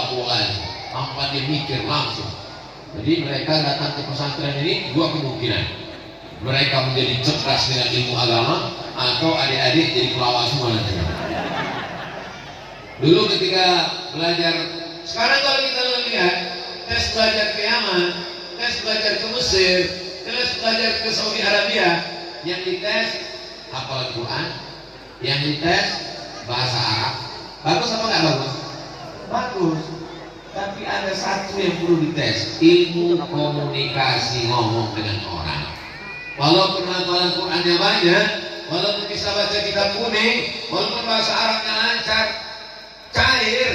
bola-bola tanpa dia mikir langsung. Jadi mereka datang ke pesantren ini dua kemungkinan: mereka menjadi cerdas dengan ilmu agama, atau adik-adik jadi pelawak semua nanti. Dulu ketika belajar, sekarang kalau kita lihat tes belajar ke Yaman, tes belajar ke Mesir, tes belajar ke Saudi Arabia, yang dites hafalan Quran, yang dites bahasa Arab. Bagus apa nggak bagus? Bagus. Tapi ada satu yang perlu dites, ilmu komunikasi ngomong dengan orang. Walaupun hafalan Qurannya banyak, walaupun bisa baca kitab kuning, walaupun bahasa Arabnya lancar, cair,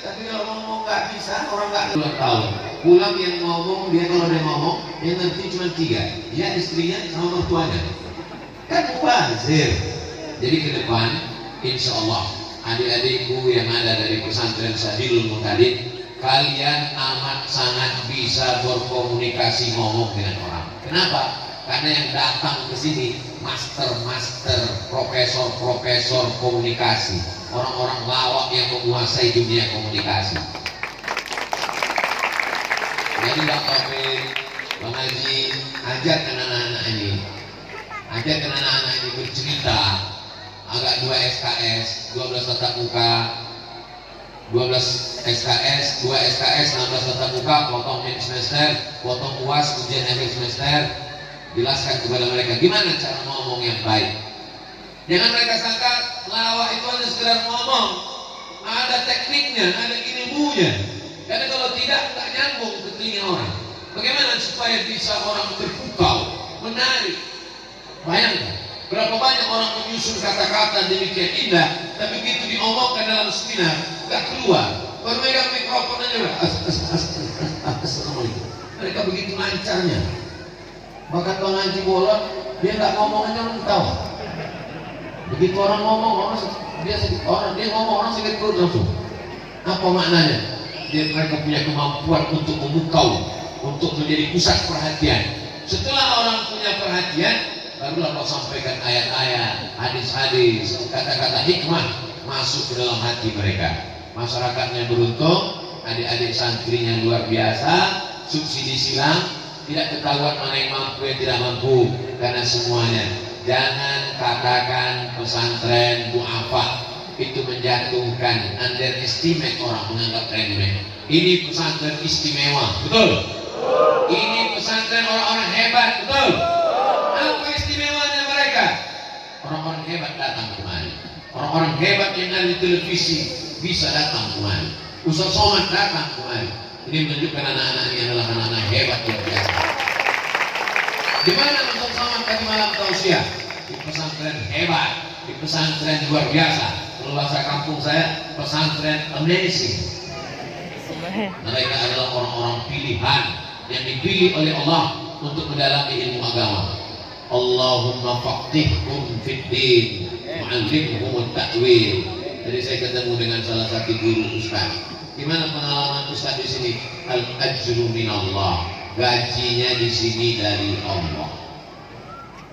tapi kalau ngomong nggak bisa, orang nggak tahu. Pulang yang ngomong, dia kalau dia ngomong, yang ngerti cuma 3, dia, istrinya, sama mertuanya. Kan mubazir. Jadi ke depan, insya Allah, adik-adikku yang ada dari pesantren Sabilul Muhtadin, kalian amat sangat bisa berkomunikasi ngomong dengan orang. Kenapa? Karena yang datang ke sini master-master, profesor-profesor komunikasi, orang-orang lawak yang menguasai dunia komunikasi. Jadi Bang Taufik, Bang Haji, ajarkan anak-anak ini, ajarkan anak-anak ini bercerita. Agak 2 SKS, 12 tatap muka, 12 SKS, 2 SKS, 16 tatap muka, potong mid semester, potong UAS, ujian akhir semester. Jelaskan kepada mereka gimana cara ngomong yang baik. Jangan mereka sangka lawak itu hanya sekedar ngomong, ada tekniknya, ada ilmunya. Karena kalau tidak, tak nyambung ke telinga orang. Bagaimana supaya bisa orang terpukau, menarik? Bayangkan, berapa banyak orang menyusun kata-kata demikian indah, tapi begitu diomongkan dalam seminar, gak keluar. Baru megang mikrofon aja, Assalamualaikum. Mereka begitu lancarnya. Bahkan Bang Haji Bolon, dia nggak ngomong aja orang tahu. Begitu orang ngomong, dia ngomong orang sakit perut langsung. Apa maknanya? Mereka punya kemampuan untuk memukau, untuk menjadi pusat perhatian. Setelah orang punya perhatian, barulah kau sampaikan ayat-ayat, hadis-hadis, kata-kata hikmah masuk ke dalam hati mereka. Masyarakatnya beruntung, adik-adik santrinya luar biasa, subsidi silang. Tidak ketahuan mana yang mampu, yang tidak mampu, karena semuanya. Jangan katakan pesantren du'afa itu menjatuhkan, underestimate orang, menganggap remeh. Ini pesantren istimewa, betul? Ini pesantren orang-orang hebat, betul? Apa istimewanya mereka? Orang-orang hebat datang kemari. Orang-orang hebat yang ada di televisi bisa datang kemari. Ustaz Somad datang kemari. Ini menunjukkan anak-anak ini adalah anak-anak hebat yang biasa. Di mana Ustaz Somad tadi malam tausiah? Di pesantren hebat, di pesantren luar biasa. Kalau bahasa kampung saya, pesantren amazing. Mereka adalah orang-orang pilihan yang dipilih oleh Allah untuk mendalami ilmu agama. Allahumma faqihhum fid din wa'allimhum at-ta'wil. Jadi saya ketemu dengan salah satu guru ustaz. Gimana pengalaman ustaz di sini? Al-ajru minallah. Gajinya di sini dari Allah.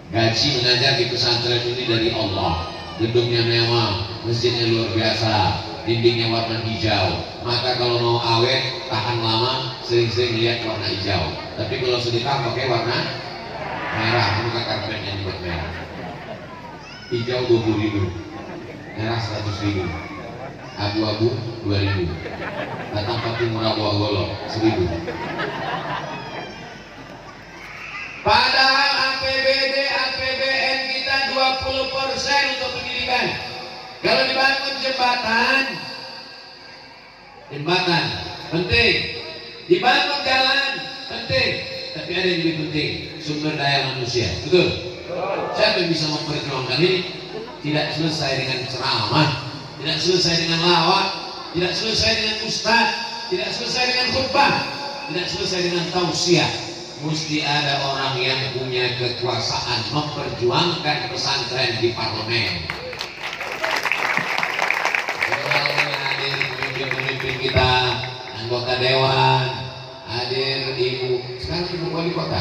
Gaji mengajar di pesantren ini dari Allah. Gedungnya mewah, masjidnya luar biasa, dindingnya warna hijau. Maka kalau mau awet, tahan lama, sering-sering lihat warna hijau. Tapi kalau sedekah pakai warna merah, bukan karpetnya dibuat merah. Hijau 20.000, merah 100.000, abu-abu 2.000, datang pakai murah buah golok 1.000. Padahal APBD, APBN kita 20% untuk pendidikan. Kalau dibangun jembatan penting, dibangun jalan penting, tapi ada yang lebih penting, sumber daya manusia, betul? Siapa yang bisa memperjuangkan ini? Tidak selesai dengan ceramah, tidak selesai dengan lawak, tidak selesai dengan ustaz, tidak selesai dengan khutbah, tidak selesai dengan tausiah. Mesti ada orang yang punya kekuasaan memperjuangkan pesantren di parlemen. Hadir pemimpin-pemimpin kita, anggota dewan, hadir ibu, sekarang ibu wali kota,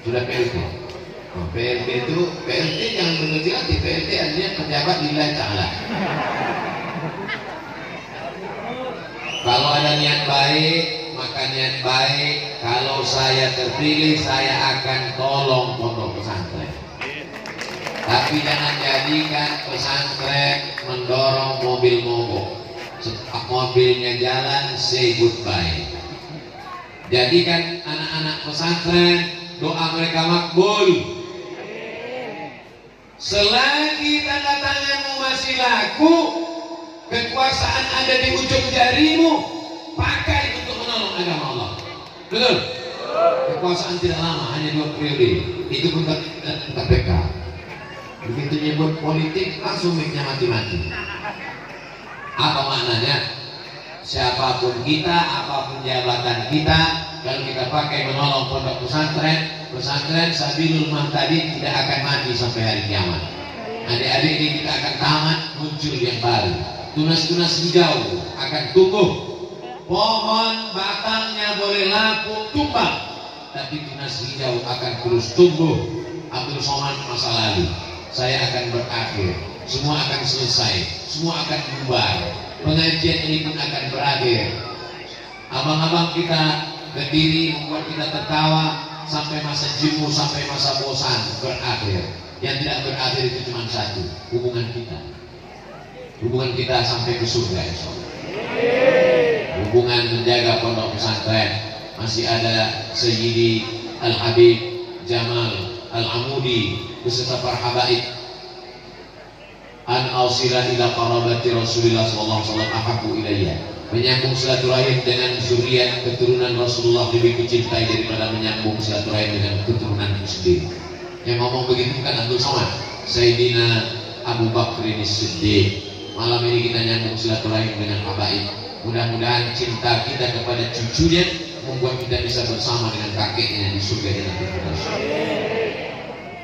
sudah PLT. Oh, PLT itu, PLT jangan berkecil hati, PLT artinya pejabat lillahi ta'ala. ada niat baik, maka niat baik. Kalau saya terpilih, saya akan tolong pondok pesantren. Tapi jangan jadikan pesantren mendorong mobil mogok. Setelah mobilnya jalan, say goodbye. Jadikan anak-anak pesantren doa mereka makbul. Selagi tanda tanganmu masih laku, kekuasaan ada di ujung jarimu, pakai untuk menolong agama Allah. Betul? Kekuasaan tidak lama, hanya 2 periode. Itu pun KPK. Begitu nyebut politik, langsung mic-nya mati-mati. Apa maknanya? Siapapun kita, apapun jabatan kita, kalau kita pakai menolong pondok pesantren, pesantren Sabilul Muhtadin tidak akan mati sampai hari kiamat. Adik-adik ini kita akan tamat, muncul yang baru. Tunas-tunas hijau akan tumbuh. Pohon batangnya boleh lapuk tumbang, tapi tunas hijau akan terus tumbuh. Abdul Somad masa lalu, saya akan berakhir, semua akan selesai, semua akan bubar, pengajian ini pun akan berakhir. Abang-abang kita berdiri membuat kita tertawa sampai masa jenuh, sampai masa bosan berakhir. Yang tidak berakhir itu cuma satu, hubungan kita. Hubungan kita sampai ke surga, insya Allah. Hubungan menjaga pondok pesantren. Masih ada Sayyidi Al-Habib Jamal Al-Amudi beserta para habaib. An ausila ila qarabati Rasulullah sallallahu alaihi wasallam ahabbu ilayya. Menyambung silaturahim dengan zuriat keturunan Rasulullah lebih kucintai daripada menyambung silaturahim dengan keturunanku sendiri. Yang ngomong begitu bukan Abdul Somad, Sayyidina Abu Bakr As-Siddiq. Malam ini kita nyambung silaturahim dengan habaib. Mudah-mudahan cinta kita kepada cucunya membuat kita bisa bersama dengan kakeknya di surga Jannatul Firdaus.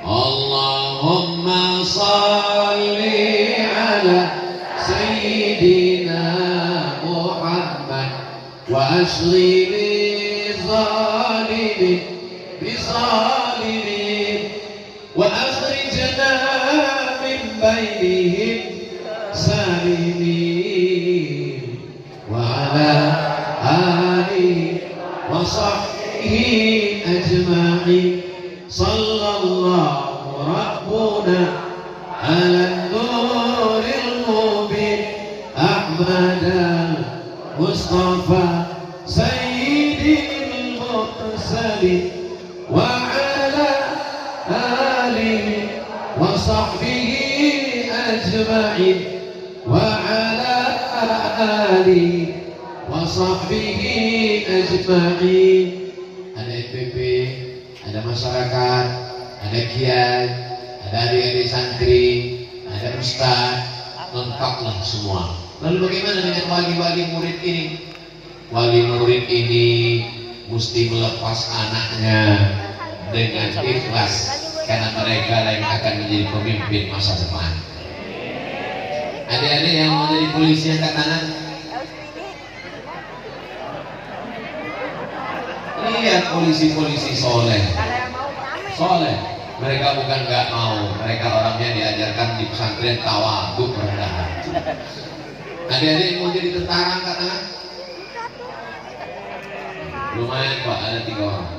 Allahumma salli ala Sayyidina Muhammad wa ashli bizalimin wa akhrijna min bainihim salimin wa ala alihi wa sahbihi ajma'in. Sallallahu rabbuna ala nuril mubin Ahmad al-Mustafa Sayyidil Mursalin wa ala alihi wa sahbihi ajma'in wa ala alihi wa sahbihi ajma'in. Ada FPP, ada masyarakat, ada kiai, ada adik-adik santri, ada ustaz, lengkaplah semua. Lalu bagaimana dengan wali-wali murid ini? Wali murid ini mesti melepas anaknya dengan ikhlas, karena mereka yang akan menjadi pemimpin masa depan. Adik-adik yang mau jadi polisi angkat tangan. Lihat polisi-polisi soleh. Mereka bukan nggak mau, mereka orangnya diajarkan di pesantren tawadhu, rendah hati. Adik-adik yang mau jadi tentara angkat tangan. Lumayan Pak, ada 3 orang.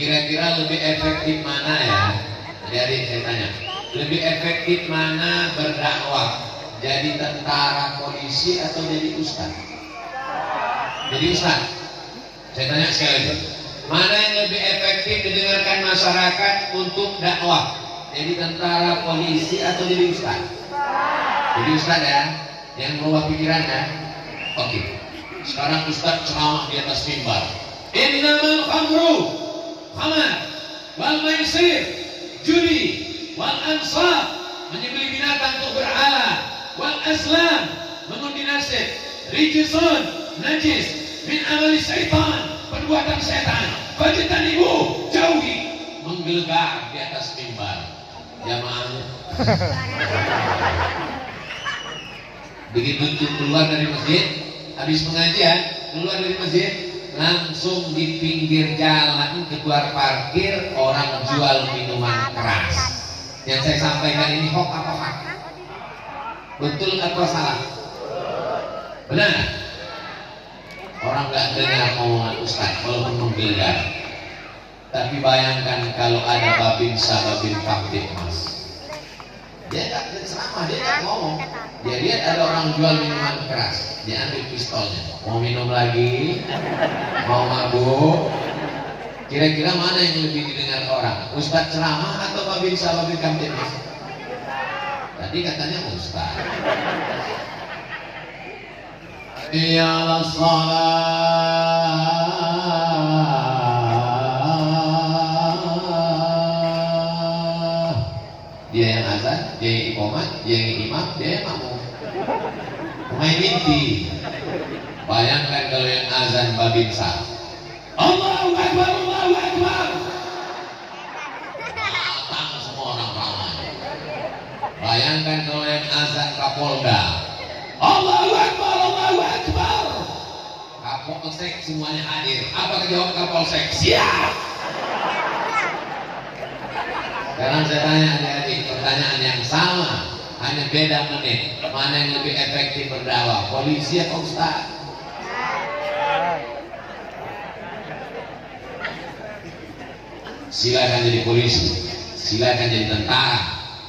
Kira-kira lebih efektif mana ya? Adik-adik saya tanya, lebih efektif mana berdakwah? Jadi tentara, polisi, atau jadi ustaz? Jadi ustaz. Saya tanya sekali lagi, mana yang lebih efektif didengarkan masyarakat untuk dakwah? Jadi tentara, polisi, atau jadi ustaz? Jadi ustaz ya, yang merubah pikirannya. Oke, sekarang ustaz ceramah di atas mimbar. Innamal khamru khamar wal maisir judi wal ansab, menyembelih binatang untuk berhala, wal aslam, mengundi nasib, rijsun najis min amali syaitan, perbuatan setan, fajtanibu, jauhi. Menggelegar di atas mimbar jamaahnya. Begitu keluar dari masjid, habis pengajian, keluar dari masjid, langsung di pinggir jalan keluar parkir orang jual minuman keras. Yang saya sampaikan ini hoax apa hak? Betul atau salah? Benar. orang nggak dengar omongan Ustaz walaupun menggelegar. Tapi bayangkan kalau ada babinsa babin kamtipmas, dia nggak ceramah, dia nggak ngomong. Dia lihat ada orang jual minuman keras, dia ambil pistolnya, mau minum lagi, mau mabuk. Kira-kira mana yang lebih didengar orang, Ustaz ceramah atau babinsa babin kamtipmas? Tadi katanya Ustaz. Ya salat, dia yang azan, dia yang iqamat, dia yang imam, dia yang makmum. Main mimpi. Bayangkan kalau yang azan babinsa, Allahu Akbar, Allahu Akbar. Datang semua orang ramai. Bayangkan kalau yang azan Kapolda, Allahu Akbar, Allahu Akbar. Kapolsek semuanya hadir. Apa jawab Kapolsek? Siap. Sekarang saya tanya adik-adik, pertanyaan yang sama, hanya beda menit. Mana yang lebih efektif berdakwah, polisi atau Ustaz? Silakan jadi polisi, silakan jadi tentara,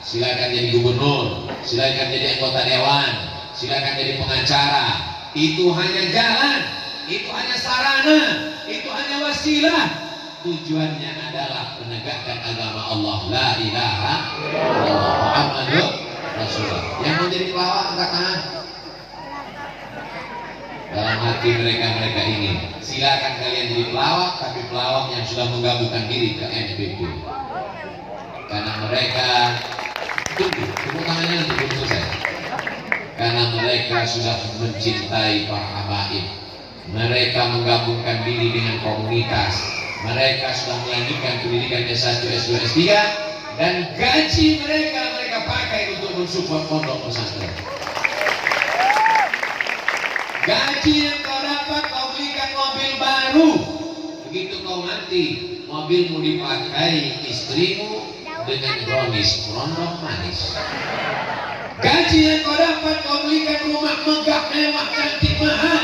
silakan jadi gubernur, silakan jadi anggota dewan, silakan jadi pengacara. Itu hanya jalan, itu hanya sarana, itu hanya wasilah. Tujuannya adalah menegakkan agama Allah, la ilaha illallah Muhammadur Rasulullah. Yang mau jadi pelawak angkat tangan. Dalam hati mereka ingin. Silakan kalian jadi pelawak, tapi pelawak yang sudah menggabungkan diri ke NPP. Karena mereka tepuk tangannya nanti belum selesai. Karena mereka sudah mencintai para habaib. Mereka menggabungkan diri dengan komunitas. Mereka sudah melanjutkan pendidikan S1, S2, S3, dan gaji mereka pakai untuk mensupport pondok pesantren. Gaji yang kau dapat, kau belikan mobil baru. Begitu kau mati, mobilmu dipakai istrimu dengan brownies, rondong manis. Gaji yang kau dapat, kau belikan rumah megah, mewah, cantik, mahal.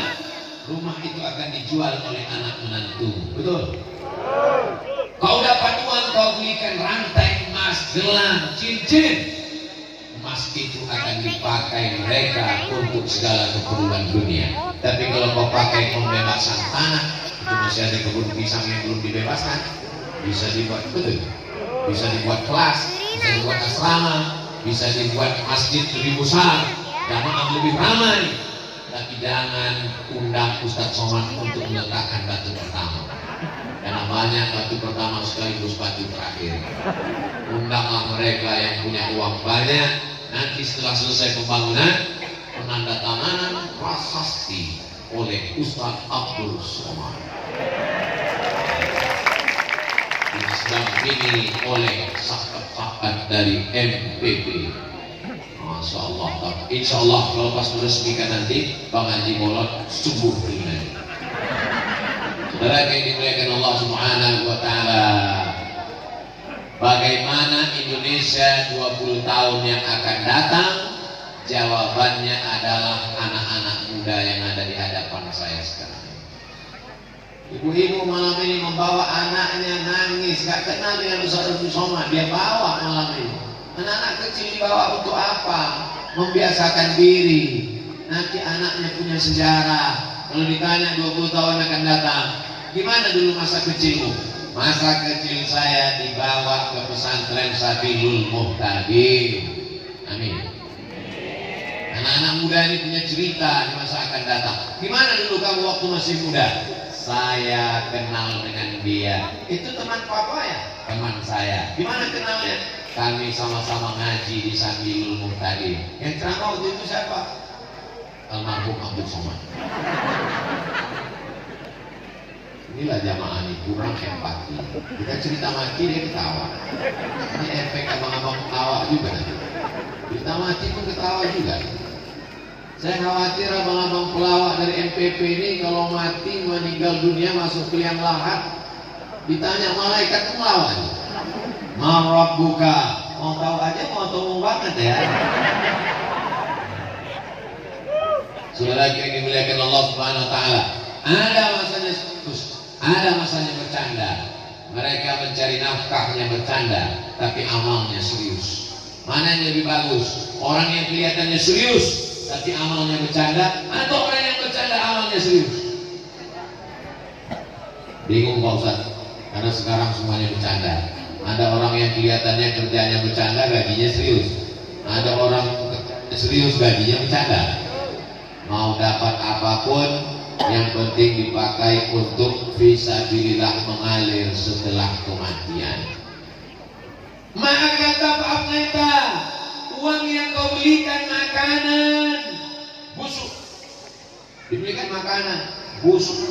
Rumah itu akan dijual oleh anak menantu. Betul? Kau dapat uang, kau belikan rantai emas, gelang, cincin. Emas itu akan dipakai mereka untuk segala keperluan dunia. Tapi kalau kau pakai pembebasan tanah, itu masih ada kebun pisang yang belum dibebaskan. Bisa dibuat, betul? Bisa dibuat kelas, bisa dibuat asrama, bisa dibuat masjid lebih besar, jamaah lebih ramai. Tapi jangan undang Ustadz Somad untuk meletakkan batu pertama. Karena banyak batu pertama sekaligus batu terakhir. Undanglah mereka yang punya uang banyak. Nanti setelah selesai pembangunan, penandatanganan prasasti oleh Ustadz Abdul Somad. Didampingi oleh sahabat dari MPP. Masya Allah. Insya Allah kalau pas meresmikan nanti Bang Haji Bolot subuh dengan. Saudara yang dimuliakan Allah Subhanahu wa Ta'ala, bagaimana Indonesia 20 tahun yang akan datang? Jawabannya adalah anak-anak muda yang ada di hadapan saya sekarang. Ibu-ibu malam ini membawa anaknya nangis, gak kenal dengan Ustaz Abdul Somad, dia bawa malam ini. Anak-anak kecil dibawa untuk apa? Membiasakan diri. Nanti anaknya punya sejarah. Kalau ditanya 20 tahun akan datang, gimana dulu masa kecilmu? Masa kecil saya dibawa ke pesantren Sabilul Muhtadin. Amin. Anak-anak muda ini punya cerita di masa akan datang. Gimana dulu kamu waktu masih muda? Saya kenal dengan dia. Itu teman papa ya? Teman saya. Gimana kenalnya? Kami sama-sama ngaji di Sabilul Muhtadin. Yang ceramah waktu itu siapa? Almarhum Abdul Somad. Inilah jamaah ini kurang empati. Kita cerita mati dia ketawa. Ini efek abang-abang ketawa juga. Kita mati pun ketawa juga. Saya khawatir abang-abang pelawak dari MPP ini kalau mati meninggal dunia masuk ke liang lahat, ditanya malaikat melawak. Ma rabbuka, mau tahu aja, mau tahu banget ya. Saudara yang dimuliakan Allah Subhanahu wa Ta'ala, Ada masanya serius, ada masanya bercanda. Mereka mencari nafkahnya bercanda, tapi amalnya serius. Mana yang lebih bagus? Orang yang kelihatannya serius, tapi amalnya bercanda, atau orang yang bercanda amalnya serius? Bingung Pak Ustaz, karena sekarang semuanya bercanda. Ada orang yang kelihatannya kerjanya bercanda, gajinya serius. Ada orang serius, gajinya bercanda. Mau dapat apapun, yang penting dipakai untuk fisabilillah, mengalir setelah kematian. Maka kata Pak Neta, uang yang kau belikan makanan busuk, dibelikan makanan busuk.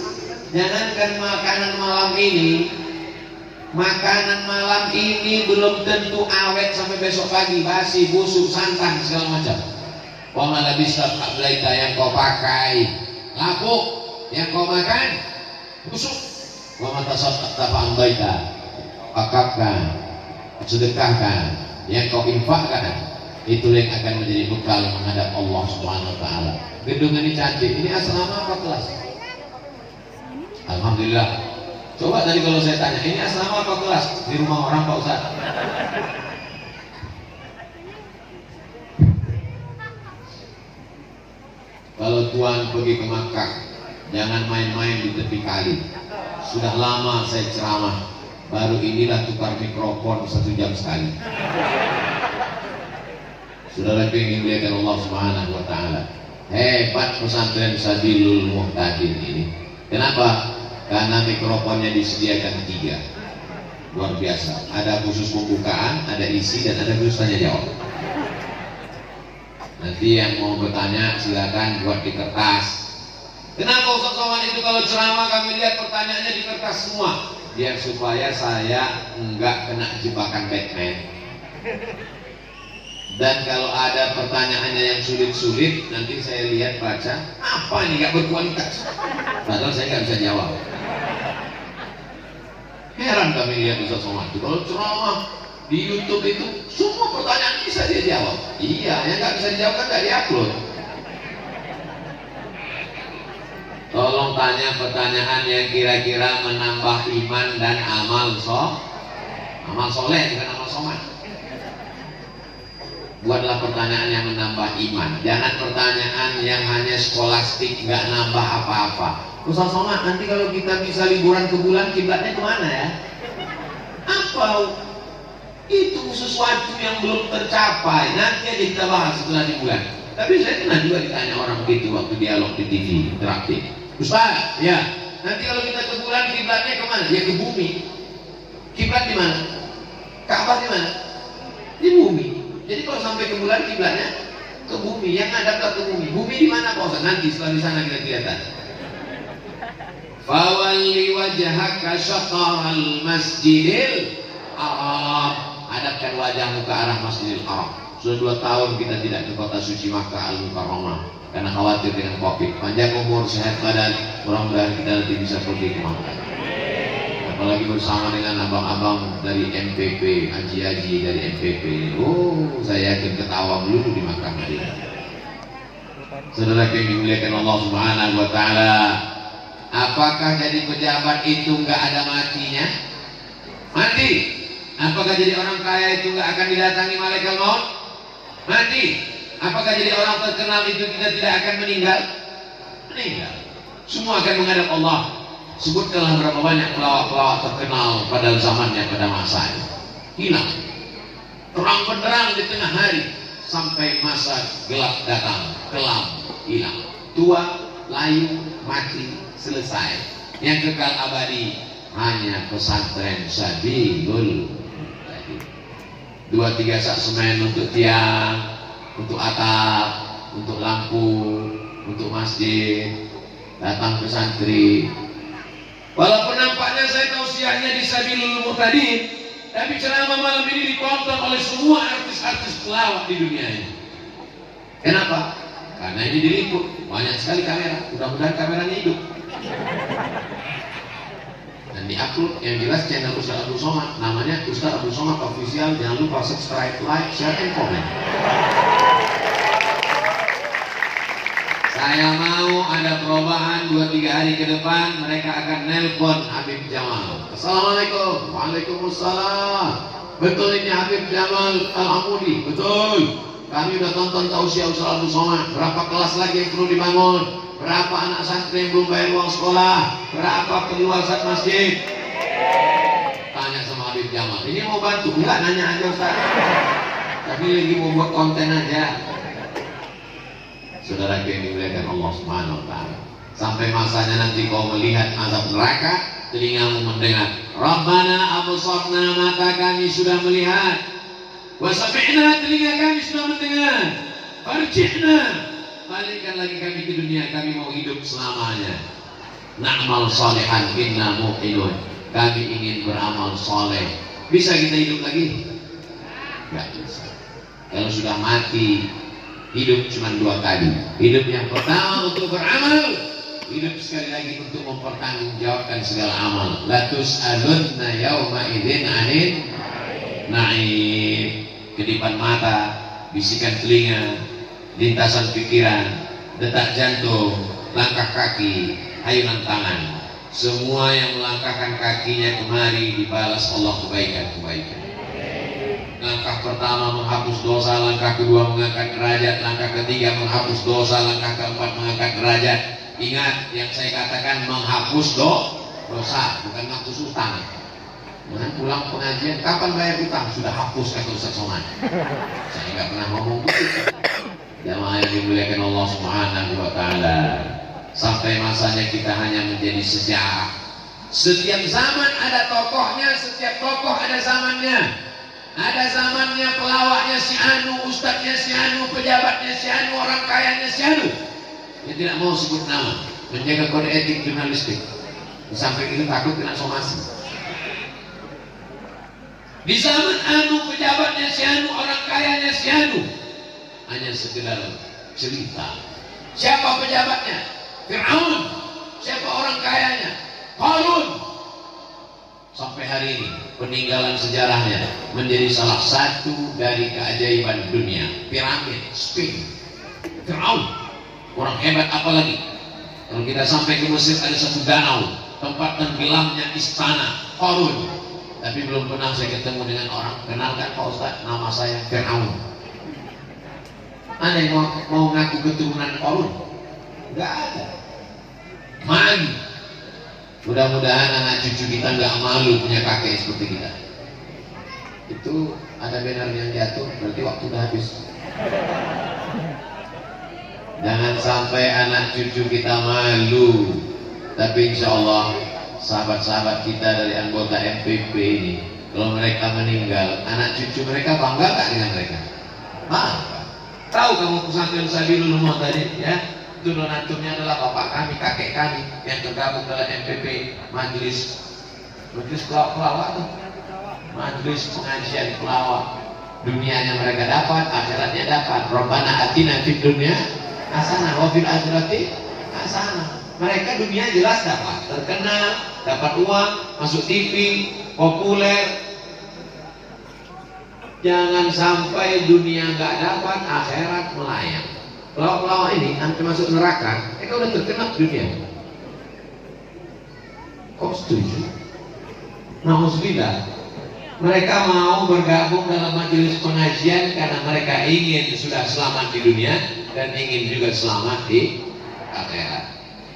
Jangankan makanan malam ini, makanan malam ini belum tentu awet sampai besok pagi, basi, busuk, santan, segala macam. Wa ma labisa qablaita, yang kau pakai lapuk, yang kau makan busuk. Wa ma tasaddaqta fa ambaita, akapkan, sedekahkan, yang kau infakkan, itu yang akan menjadi bekal menghadap Allah Subhanahu wa taala. Gedung ini cantik. Ini asrama apa kelas? Alhamdulillah. Coba tadi kalau saya tanya, ini asrama apa kelas? Di rumah orang Pak Ustaz. Kalau Tuhan pergi ke Makkah, jangan main-main di tepi kali. Sudah lama saya ceramah, baru inilah tukar mikrofon 1 jam sekali. Saudara yang dimuliakan Allah Subhanahu wa taala. Hebat pesantren Sabilul Muhtadin ini. Kenapa? Karena mikrofonnya disediakan 3. Luar biasa. Ada khusus pembukaan, ada isi, dan ada khusus tanya jawab. Nanti yang mau bertanya silakan buat di kertas. Kenapa Ustaz Somad itu kalau ceramah kami lihat pertanyaannya di kertas semua? Biar supaya saya enggak kena jebakan Batman. Dan kalau ada pertanyaannya yang sulit-sulit, nanti saya lihat baca, apa ini gak berkualitas? Padahal saya gak bisa jawab. Heran kami lihat Ustaz Somad itu kalau ceramah di YouTube itu semua pertanyaan bisa dia jawab. Iya, yang gak bisa dijawab kan gak diupload. Tolong tanya pertanyaan yang kira-kira menambah iman dan amal soleh, bukan amal somad. Buatlah pertanyaan yang menambah iman. Jangan pertanyaan yang hanya skolastik, nggak nambah apa-apa. Ustaz Somad, nanti kalau kita bisa liburan ke bulan, kiblatnya kemana ya? Apa? Itu sesuatu yang belum tercapai. Nanti aja kita bahas setelah di bulan. Tapi saya pernah juga ditanya orang begitu waktu dialog di TV interaktif. Ustaz, ya, nanti kalau kita ke bulan, kiblatnya kemana? Ya ke bumi. Kiblat di mana? Ka'bah di mana? Di bumi. Jadi kalau sampai ke bulan, kiblatnya ke bumi. Yang ada ke bumi. Bumi di mana Pak Ustaz? Nanti setelah di sana kita kelihatan. Fawalli wajhaka syatral masjidil haram. Hadapkan wajahmu ke arah Masjidil Haram. Sudah 2 tahun kita tidak ke kota suci Makkah Al-Mukarramah karena khawatir dengan Covid. Panjang umur, sehat badan, mudah-mudahan kita nanti bisa pergi ke Makkah. Apalagi bersama dengan abang-abang dari MPP, haji-haji dari MPP. Oh, saya yakin ketawa melulu di Makkah Madinah. Saudara yang dimuliakan Allah Subhanahu wa taala, apakah jadi pejabat itu enggak ada matinya? Mati. Apakah jadi orang kaya itu enggak akan didatangi malaikat maut? Mati. Apakah jadi orang terkenal itu kita tidak akan meninggal? Meninggal. Semua akan menghadap Allah. Sebutkanlah berapa banyak pelawak-pelawak terkenal pada zamannya, pada masanya. Hilang. Terang benderang di tengah hari sampai masa gelap datang, kelam, hilang. Tua, layu, mati, selesai. Yang kekal abadi hanya pesantren Sabilul. 2-3 sak semen untuk tiang, untuk atap, untuk lampu, untuk masjid. Datang ke santri. Walaupun nampaknya saya tausiahnya di Sabilul Muhtadin, tapi ceramah malam ini ditonton oleh semua artis-artis pelawak di dunia ini. Kenapa? Karena ini diliput banyak sekali kamera. Mudah-mudahan kameranya hidup dan diupload. Yang jelas channel Ustaz Abdul Somad, namanya Ustaz Abdul Somad Official. Jangan lupa subscribe, like, share, and comment. Saya mau ada perubahan 2-3 hari ke depan, mereka akan nelpon Habib Jamal. Assalamualaikum. Waalaikumsalam. Betul ini Habib Jamal Al-Amudi? Betul. Kami udah tonton tausiah Ustaz Abdul Somad. Berapa kelas lagi yang perlu dibangun? Berapa anak santri yang belum bayar uang sekolah? Berapa perluasan masjid? Tanya sama Habib Jamal. Ini mau bantu? Enggak, nanya aja Ustaz. Tapi lagi mau buat konten aja. Saudara yang dimuliakan Allah Subhanahu wa taala. Sampai masanya nanti kau melihat azab neraka, telingamu mendengar. Rabbana absarna, mata kami sudah melihat. Wa sami'na, telinga kami sudah mendengar. Farji'na, balikkan lagi kami ke dunia, kami mau hidup selamanya. Na'mal salihan inna muqinun. Kami ingin beramal soleh. Bisa kita hidup lagi? Enggak bisa. Kalau sudah mati, hidup cuma 2 kali. Hidup yang pertama untuk beramal, hidup sekali lagi untuk mempertanggungjawabkan segala amal. La tus'alunna yawma idzin 'anil na'im. Kedipan mata, bisikan telinga, lintasan pikiran, detak jantung, langkah kaki, ayunan tangan. Semua yang melangkahkan kakinya kemari dibalas Allah kebaikan-kebaikan. Langkah pertama menghapus dosa, langkah kedua mengangkat derajat, langkah ketiga menghapus dosa, langkah keempat mengangkat derajat. Ingat yang saya katakan, menghapus dosa, bukan menghapus utang. Jangan pulang pengajian, kapan bayar utang? Sudah hapus, kata Ustaz Somad. Saya nggak pernah ngomong begitu. Jamaah yang dimuliakan Allah Subhanahu wa taala. Sampai masanya kita hanya menjadi sejarah. Setiap zaman ada tokohnya, setiap tokoh ada zamannya. Ada zamannya pelawaknya si Anu, ustadznya si Anu, pejabatnya si Anu, orang kayanya si Anu. Dia tidak mau sebut nama, menjaga kode etik jurnalistik. Di samping itu takut kena somasi. Di zaman Anu, pejabatnya si Anu, orang kayanya si Anu, hanya sekedar cerita. Siapa pejabatnya? Fir'aun. Siapa orang kayanya? Qarun. Sampai hari ini peninggalan sejarahnya menjadi salah satu dari keajaiban dunia. Piramid, Sphinx, Fir'aun, orang hebat apalagi. Kalau kita sampai ke Mesir ada satu danau, tempat tenggelamnya istana Qarun. Tapi belum pernah saya ketemu dengan orang. Kenalkan Pak Ustaz, nama saya Fir'aun. Ada yang mau ngaku keturunan Qarun? Enggak ada. Malu. Mudah-mudahan anak cucu kita nggak malu punya kakek seperti kita. Itu ada banner yang jatuh, berarti waktu udah habis. Jangan sampai anak cucu kita malu. Tapi insya Allah sahabat-sahabat kita dari anggota MPP ini, kalau mereka meninggal, anak cucu mereka bangga tak dengan mereka? Bangga. Tahu kamu pesantren Sabilul Ummah tadi, ya? Itu donaturnya adalah bapak kami, kakek kami yang tergabung dalam MPP, majelis pelawak tuh, majelis pengajian pelawak. Dunianya mereka dapat, akhiratnya dapat. Rabbana atina fid dunya hasanah wa fil akhirati hasanah. Mereka dunia jelas dapat, terkenal, dapat uang, masuk TV, populer. Jangan sampai dunia nggak dapat, akhirat melayang. Pelawak-pelawak ini hampir masuk neraka, mereka udah terkenal dunia. Kok setuju? Nauzubillah. Mereka mau bergabung dalam majelis pengajian karena mereka ingin sudah selamat di dunia dan ingin juga selamat di akhirat.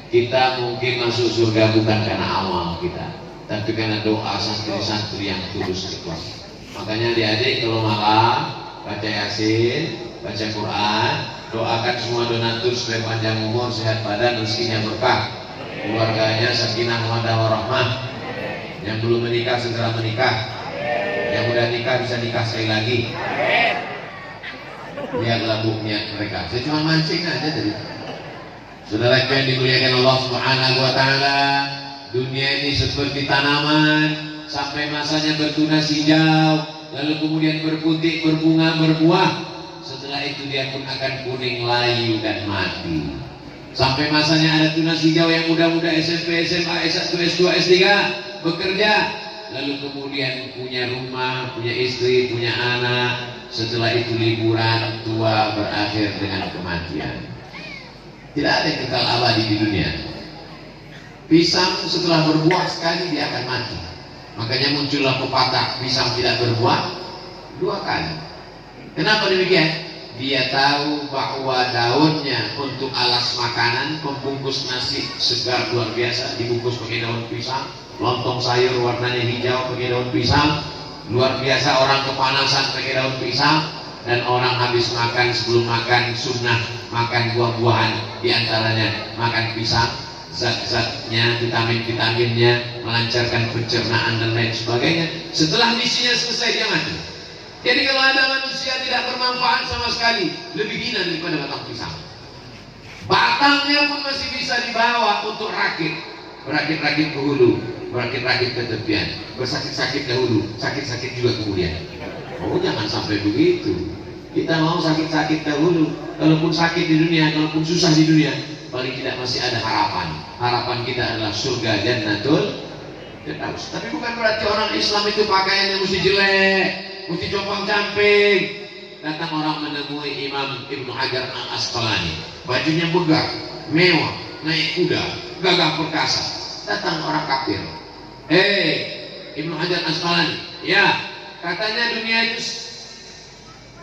Kita mungkin masuk surga bukan karena amal kita, tapi karena doa santri-santri yang tulus ikhlas. Makanya adik-adik kalau malam baca Yasin, baca Quran, doakan semua donatur supaya panjang umur, sehat badan, rezekinya berkah, keluarganya sakinah mawaddah warahmah. Yang belum menikah segera menikah, yang udah nikah bisa nikah sekali lagi. Lihatlah buknya mereka. Saya cuma mancing aja tadi. Saudara yang dimuliakan Allah Subhanahu wa taala, dunia ini seperti tanaman, sampai masanya bertunas hijau, lalu kemudian berputih, berbunga, berbuah. Setelah itu dia pun akan kuning, layu dan mati. Sampai masanya ada tunas hijau yang muda-muda SMP, SMA, S1, S2, S3 bekerja, lalu kemudian punya rumah, punya istri, punya anak. Setelah itu liburan, tua, berakhir dengan kematian. Tidak ada yang kekal abadi di dunia. Pisang setelah berbuah sekali dia akan mati. Makanya muncullah pepatah pisang tidak berbuah 2 kali. Kenapa demikian? Dia tahu bahwa daunnya untuk alas makanan, pembungkus nasi segar luar biasa, dibungkus pakai daun pisang. Lontong sayur warnanya hijau pakai daun pisang, luar biasa. Orang kepanasan pakai daun pisang. Dan orang habis makan, sebelum makan sunnah makan buah-buahan, diantaranya makan pisang. Zat-zatnya, vitamin-vitaminnya melancarkan pencernaan dan lain sebagainya. Setelah misinya selesai dia mati. Jadi kalau ada manusia tidak bermanfaat sama sekali, lebih hina daripada batang pisang. Batangnya pun masih bisa dibawa untuk rakit-rakit ke hulu, rakit-rakit ke tepian, bersakit-sakit dahulu, sakit-sakit juga kemudian. Oh, jangan sampai begitu. Kita mau sakit-sakit dahulu. Kalaupun sakit di dunia, kalaupun susah di dunia, paling tidak masih ada harapan. Harapan kita adalah surga Jannatul Firdaus. Tapi bukan berarti orang Islam itu pakaiannya mesti jelek, mesti compang-camping. Datang orang menemui Imam Ibnu Hajar Al-Asqalani, bajunya megah, mewah, naik kuda, gagah perkasa. Datang orang kafir. Ibnu Hajar Al-Asqalani, ya, katanya dunia itu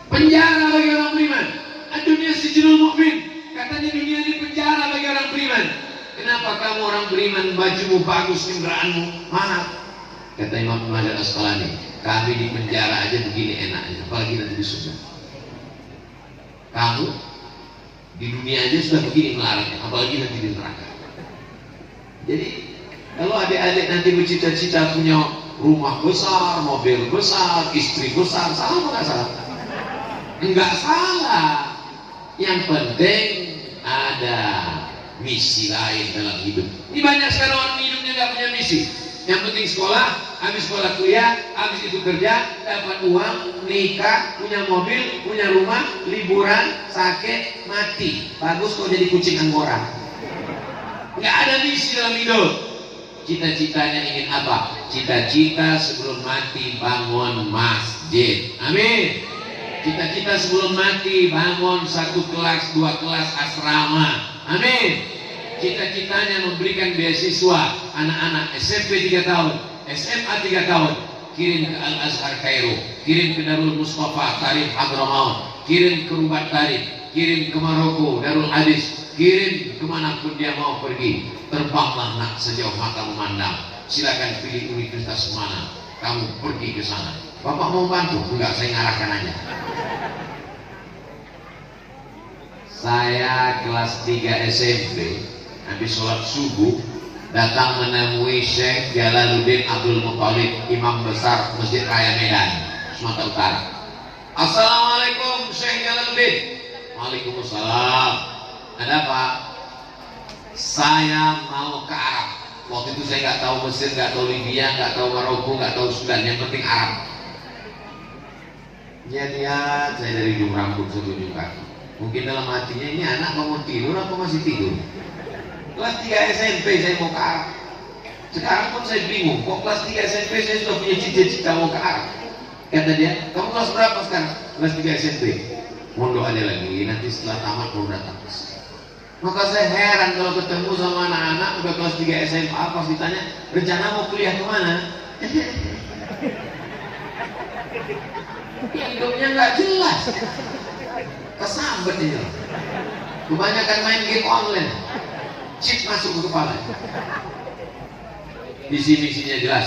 penjara bagi orang beriman. Dunia sijnul mukmin. Katanya dunia ini penjara bagi orang beriman. Kenapa kamu orang beriman bajumu bagus, kendaraanmu mahal? Kata Imam Hajar Asqalani, kami di penjara aja begini enaknya, apalagi nanti di surga. Kamu di dunia aja sudah begini melarangnya, apalagi nanti di neraka. Jadi kalau adik-adik nanti bercita-cita punya rumah besar, mobil besar, istri besar, salah apa nggak salah? Enggak salah. Yang penting ada misi lain dalam hidup. Ini banyak sekarang orang hidupnya nggak punya misi. Yang penting sekolah, habis sekolah kuliah, habis itu kerja, dapat uang, nikah, punya mobil, punya rumah, liburan, sakit, mati. Bagus kok jadi kucing anggora. Nggak ada misi dalam hidup. Cita-citanya ingin apa? Cita-cita sebelum mati bangun masjid. Amin. Cita-cita sebelum mati bangun 1 kelas, 2 kelas asrama. Amin. Cita-citanya memberikan beasiswa anak-anak SMP 3 tahun, SMA 3 tahun, kirim ke Al-Azhar Kairo, kirim ke Darul Mustafa Tarif Hadramaut, kirim ke Rubat Tarif, kirim ke Maroko Darul Hadis, kirim kemanapun dia mau pergi. Terbanglah nak sejauh mata memandang. Silakan pilih universitas mana, kamu pergi ke sana. Bapak mau bantu? Enggak, saya ngarahkan aja. Saya kelas 3 SMP, habis sholat subuh, datang menemui Syekh Jalaluddin Abdul Muttalib, imam besar Masjid Raya Medan, Sumatera Utara. Assalamualaikum Syekh Jalaluddin. Waalaikumsalam. Ada apa? Saya mau ke Arab. Waktu itu saya nggak tahu Mesir, nggak tahu Libya, nggak tahu Maroko, nggak tahu Sudan. Yang penting Arab. Dia lihat saya dari ujung rambut sampai ujung kaki. Mungkin dalam hatinya, ini anak bangun tidur apa masih tidur? Kelas 3 SMP saya mau ke Arab. Sekarang pun saya bingung, kok kelas 3 SMP saya sudah punya cita-cita mau ke Arab. Kata dia, kamu kelas berapa sekarang? Kelas 3 SMP. Mondok aja lagi, nanti setelah tamat mau datang. Maka saya heran kalau ketemu sama anak-anak udah kelas 3 SMA, pas ditanya, rencana mau kuliah kemana? Hidupnya nggak jelas, kesambet ini. Kebanyakan main game online, chip masuk ke kepala. Visi misinya jelas.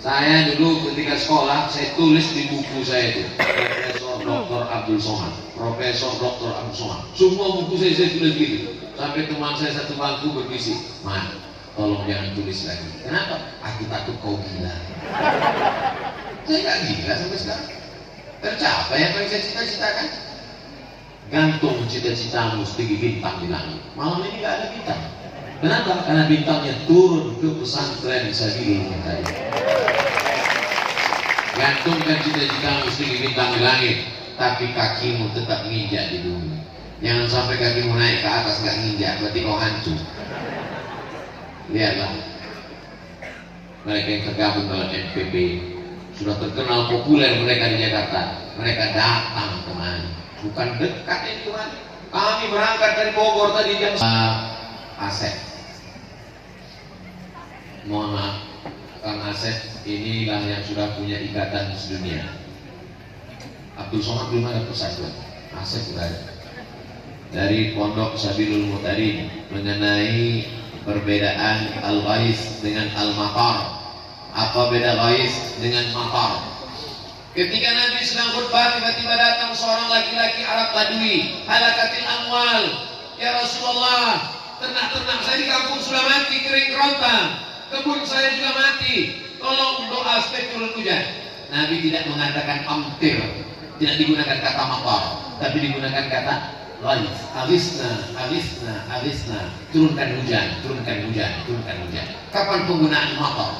Saya dulu ketika sekolah, saya tulis di buku saya itu, Profesor Dr. Abdul Somad, Profesor Dr. Abdul Somad. Semua buku saya tulis gitu. Sampai teman saya satu bangku bervisi, "Man, tolong jangan tulis lagi." Kenapa? Aku takut kau gila. Saya nggak gila sampai sekarang. Tercapai apa yang saya cita-citakan. Gantung cita-citamu setinggi bintang di langit. Malam ini nggak ada bintang. Kenapa? Karena bintangnya turun ke pesantren Sabilul tadi. Gantungkan cita-citamu setinggi bintang di langit, tapi kakimu tetap nginjak di bumi. Jangan sampai kakimu naik ke atas nggak nginjak, berarti kau hancur. Lihatlah, mereka yang tergabung dalam MPP sudah terkenal populer mereka di Jakarta. Mereka datang kemari, bukan dekat ini kemari, Kami berangkat dari Bogor tadi jam Asep. Mohon maaf, Kang Asep inilah yang sudah punya ikatan sedunia. Abdul Somad belum ada persatuan, Asep sudah ada. Dari Pondok Sabilul Mutarin mengenai perbedaan al-ghais dengan al-matar. Apa beda ghais dengan matar? Ketika Nabi sedang khutbah, tiba-tiba datang seorang laki-laki Arab Badui, halakatil amwal. Ya Rasulullah, ternak-ternak saya di kampung sudah mati, kering kerontang, kebun saya juga mati, tolong doa supaya turun hujan. Nabi tidak mengatakan amtir, tidak digunakan kata matar, tapi digunakan kata ghais. Alisna, turunkan hujan, turunkan hujan, turunkan hujan. Kapan penggunaan matar?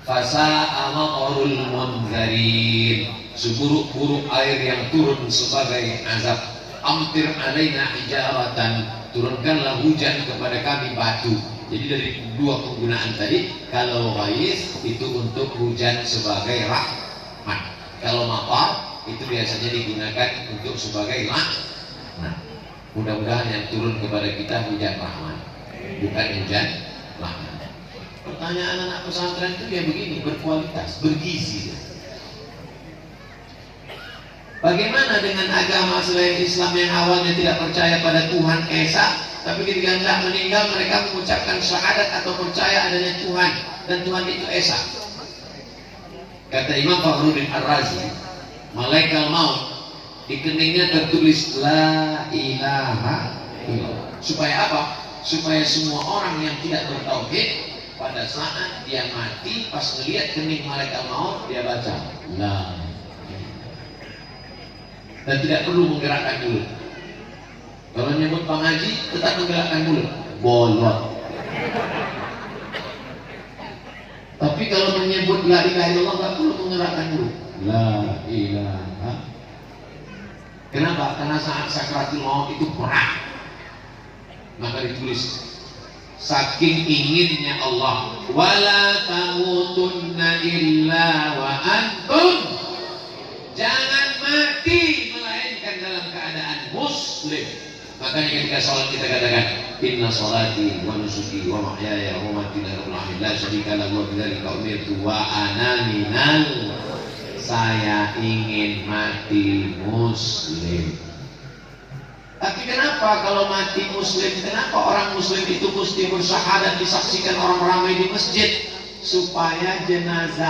Fasa amatorul munzarin, seburuk-buruk air yang turun sebagai azab. Amtir alaina hijaratan, turunkanlah hujan kepada kami batu. Jadi dari dua penggunaan tadi, kalau ghais itu untuk hujan sebagai rahmat, kalau matar itu biasanya digunakan untuk sebagai laknat. Mudah-mudahan yang turun kepada kita hujan rahmat, bukan hujan laknat. Pertanyaan anak pesantren itu ya begini, berkualitas, bergizi. Bagaimana dengan agama selain Islam yang awalnya tidak percaya pada Tuhan Esa, tapi ketika hendak meninggal mereka mengucapkan syahadat atau percaya adanya Tuhan, dan Tuhan itu Esa. Kata Imam Fakhruddin Ar-Razi, malaikat maut di keningnya tertulis La ilaha illallah. Supaya apa? Supaya semua orang yang tidak bertauhid pada saat dia mati, pas melihat kening malaikat maut, dia baca La, dan tidak perlu menggerakkan mulut. Kalau menyebut Bang Haji tetap menggerakkan mulut, bolot. Tapi kalau menyebut La ilaha illallah tidak perlu menggerakkan mulut, La ilaha. Kenapa? Karena saat sakratul maut itu berat. Maka ditulis, saking inginnya Allah, wala tamutunna illa wa antum, jangan mati melainkan dalam keadaan muslim. Makanya ketika sholat kita katakan inna sholati wa nusuki wa mahyaya wa mamati lillahi rabbil alamin la syarika lahu wa bidzalika umirtu wa ana minal, saya ingin mati muslim. Tapi kenapa kalau mati muslim, kenapa orang muslim itu mesti bersyahadat disaksikan orang ramai di masjid? Supaya jenazah